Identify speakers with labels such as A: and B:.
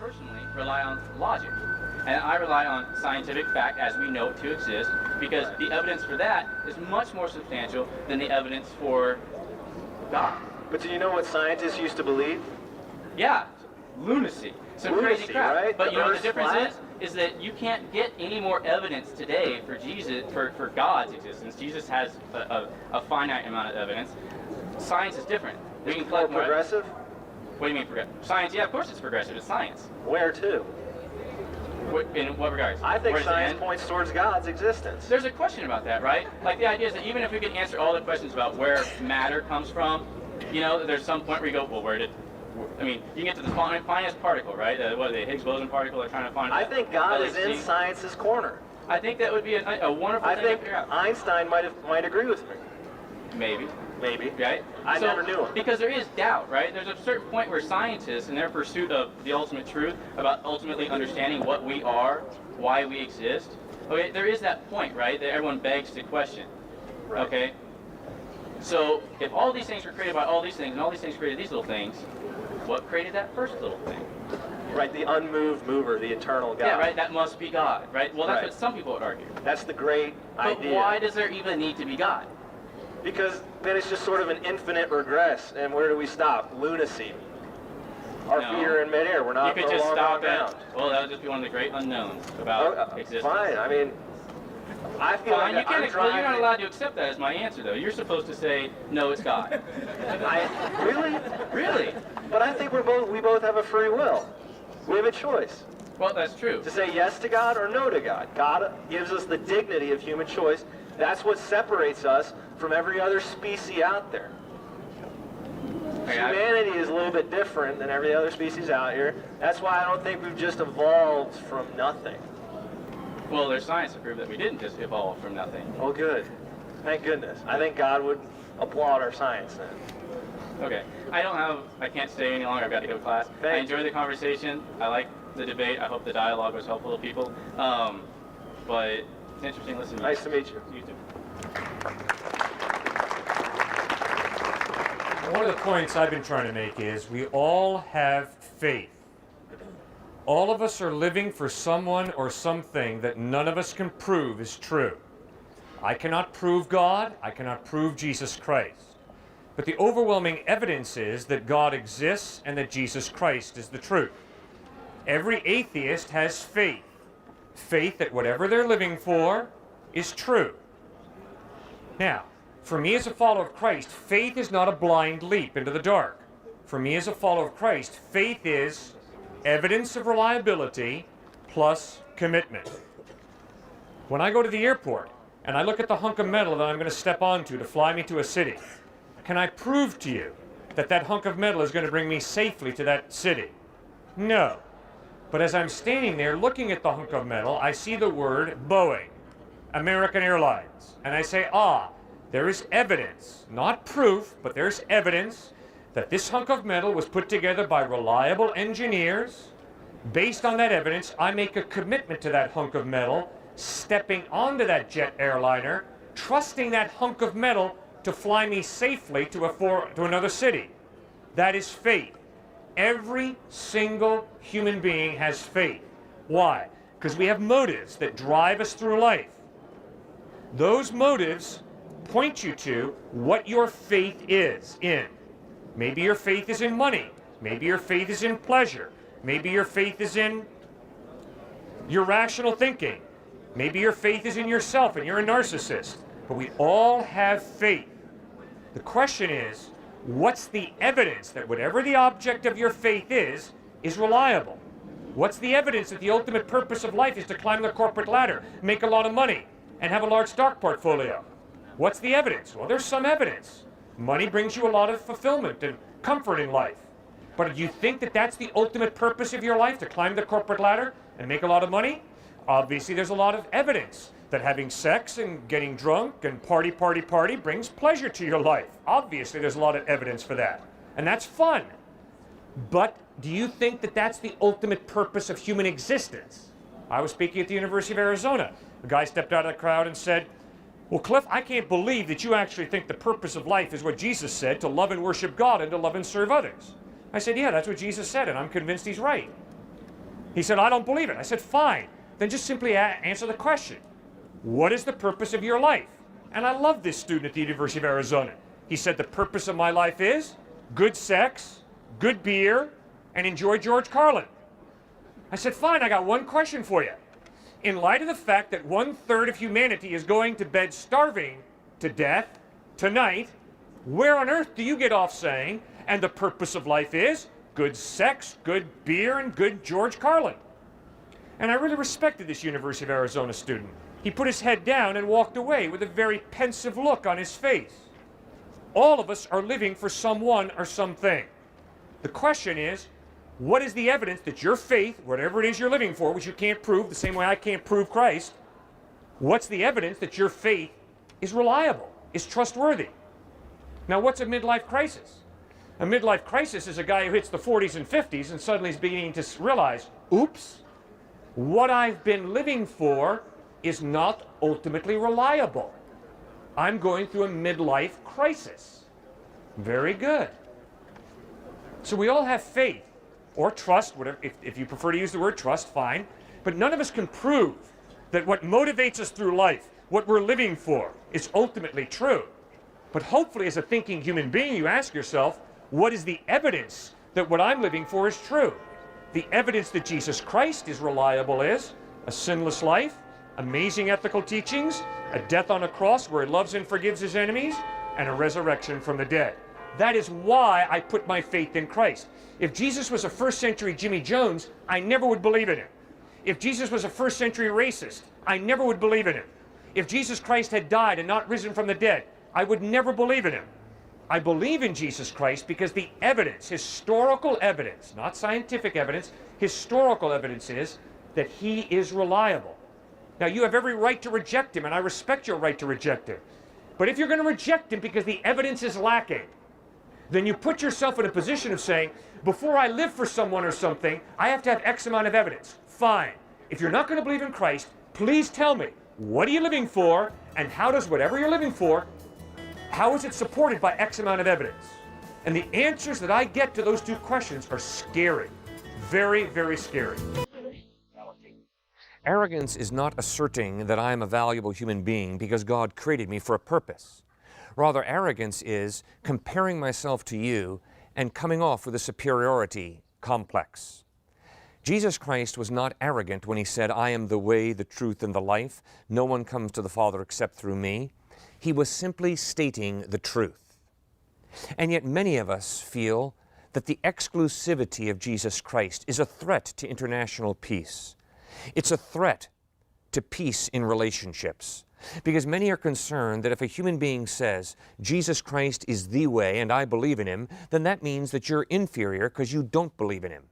A: personally rely on logic. And I rely on scientific fact as we know it to exist, because the evidence for that is much more substantial than the evidence for God.
B: But do you know what scientists used to believe?
A: Yeah, lunacy. Some
B: Lunacy,
A: crazy crap.
B: right?
A: But
B: The
A: you know what
B: Earth's
A: the difference
B: flat?
A: is that you can't get any more evidence today for Jesus, for God's existence. Jesus has a finite amount of evidence. Science is different. We can collect
B: More progressive?
A: What do you mean progressive? Science, yeah, of course it's progressive. It's science.
B: Where to?
A: In what regards?
B: I think
A: Where's the
B: science
A: end?
B: points towards God's existence.
A: There's a question about that, right? Like the idea is that even if we can answer all the questions about where matter comes from, you know, there's some point where you go, well, I mean, you can get to the finest particle, right? The Higgs boson particle they're trying to find.
B: I think God is in
A: LHC.
B: science's corner.
A: I think that would be a wonderful
B: I
A: thing
B: think
A: to figure out.
B: Einstein might agree with me.
A: Maybe.
B: Maybe.
A: Right?
B: I never knew him.
A: Because there is doubt, right? There's a certain point where scientists, in their pursuit of the ultimate truth, about ultimately understanding what we are, why we exist, okay, there is that point, right, that everyone begs to question.
B: Right.
A: Okay? So, if all these things were created by all these things, and all these things created these little things, what created that first little thing?
B: Right, the unmoved mover, the eternal God.
A: Yeah, right, that must be God, right? Well, that's
B: Right.
A: what some people would argue.
B: That's the great
A: But
B: idea.
A: why does there even need to be God?
B: Because then it's just sort of an infinite regress, and where do we stop? Lunacy. Our
A: No.
B: feet are in midair. We're
A: You
B: not
A: could
B: no
A: just
B: longer
A: stop
B: on ground.
A: it. Well, that would just be one of the great unknowns about existence.
B: Fine. I mean, I feel
A: Fine,
B: like
A: you
B: I'm
A: can't, well, you're not
B: driving-
A: allowed to accept that as my answer, though. You're supposed to say, no, it's God.
B: Really?
A: Really?
B: But I think we both have a free will. We have a choice
A: Well, that's true.
B: to say yes to God or no to God. God gives us the dignity of human choice. That's what separates us from every other species out there.
A: Hey,
B: Humanity is a little bit different than every other species out here. That's why I don't think we've just evolved from nothing.
A: Well, there's science to prove that we didn't just evolve from nothing.
B: Oh, good. Thank goodness. I think God would applaud our science then.
A: Okay. I can't stay any longer. I've got to go to class. I
B: Thanks.
A: enjoyed the conversation. I like the debate. I hope the dialogue was helpful to people. But it's interesting listening to you.
B: Nice to meet you.
A: You too.
C: One of the points I've been trying to make is we all have faith. All of us are living for someone or something that none of us can prove is true. I cannot prove God. I cannot prove Jesus Christ. But the overwhelming evidence is that God exists and that Jesus Christ is the truth. Every atheist has faith. Faith that whatever they're living for is true. Now, for me as a follower of Christ, faith is not a blind leap into the dark. For me as a follower of Christ, faith is evidence of reliability plus commitment. When I go to the airport and I look at the hunk of metal that I'm going to step onto to fly me to a city, can I prove to you that that hunk of metal is going to bring me safely to that city? No. But as I'm standing there looking at the hunk of metal, I see the word Boeing, American Airlines, and I say, there is evidence, not proof, but there's evidence that this hunk of metal was put together by reliable engineers. Based on that evidence, I make a commitment to that hunk of metal, stepping onto that jet airliner, trusting that hunk of metal to fly me safely to another city. That is faith. Every single human being has faith. Why? Because we have motives that drive us through life. Those motives point you to what your faith is in. Maybe your faith is in money. Maybe your faith is in pleasure. Maybe your faith is in your rational thinking. Maybe your faith is in yourself and you're a narcissist. But we all have faith. The question is, what's the evidence that whatever the object of your faith is reliable? What's the evidence that the ultimate purpose of life is to climb the corporate ladder, make a lot of money, and have a large stock portfolio? What's the evidence? Well, there's some evidence. Money brings you a lot of fulfillment and comfort in life. But do you think that that's the ultimate purpose of your life, to climb the corporate ladder and make a lot of money? Obviously, there's a lot of evidence that having sex and getting drunk and party brings pleasure to your life. Obviously, there's a lot of evidence for that. And that's fun. But do you think that that's the ultimate purpose of human existence? I was speaking at the University of Arizona. A guy stepped out of the crowd and said, well, Cliff, I can't believe that you actually think the purpose of life is what Jesus said, to love and worship God and to love and serve others. I said, yeah, that's what Jesus said, and I'm convinced he's right. He said, I don't believe it. I said, fine. Then just simply answer the question. What is the purpose of your life? And I love this student at the University of Arizona. He said, the purpose of my life is good sex, good beer, and enjoy George Carlin. I said, fine, I got one question for you. In light of the fact that 1/3 of humanity is going to bed starving to death tonight, where on earth do you get off saying, and the purpose of life is good sex, good beer, and good George Carlin? And I really respected this University of Arizona student. He put his head down and walked away with a very pensive look on his face. All of us are living for someone or something. The question is, what is the evidence that your faith, whatever it is you're living for, which you can't prove the same way I can't prove Christ, what's the evidence that your faith is reliable, is trustworthy? Now, what's a midlife crisis? A midlife crisis is a guy who hits the 40s and 50s and suddenly is beginning to realize, oops, what I've been living for is not ultimately reliable. I'm going through a midlife crisis. Very good. So we all have faith or trust, whatever, if you prefer to use the word trust, fine. But none of us can prove that what motivates us through life, what we're living for, is ultimately true. But hopefully, as a thinking human being, you ask yourself, what is the evidence that what I'm living for is true? The evidence that Jesus Christ is reliable is a sinless life, amazing ethical teachings, a death on a cross where he loves and forgives his enemies, and a resurrection from the dead. That is why I put my faith in Christ. If Jesus was a first century Jimmy Jones, I never would believe in him. If Jesus was a first century racist, I never would believe in him. If Jesus Christ had died and not risen from the dead, I would never believe in him. I believe in Jesus Christ because the evidence, historical evidence, not scientific evidence, historical evidence is that he is reliable. Now, you have every right to reject him, and I respect your right to reject him. But if you're going to reject him because the evidence is lacking, then you put yourself in a position of saying, before I live for someone or something, I have to have X amount of evidence. Fine. If you're not going to believe in Christ, please tell me, what are you living for, and how does whatever you're living for, how is it supported by X amount of evidence? And the answers that I get to those two questions are scary. Very, very scary. Arrogance is not asserting that I am a valuable human being because God created me for a purpose. Rather, arrogance is comparing myself to you and coming off with a superiority complex. Jesus Christ was not arrogant when he said, I am the way, the truth, and the life. No one comes to the Father except through me. He was simply stating the truth. And yet many of us feel that the exclusivity of Jesus Christ is a threat to international peace. It's a threat to peace in relationships. Because many are concerned that if a human being says, Jesus Christ is the way and I believe in him, then that means that you're inferior because you don't believe in him.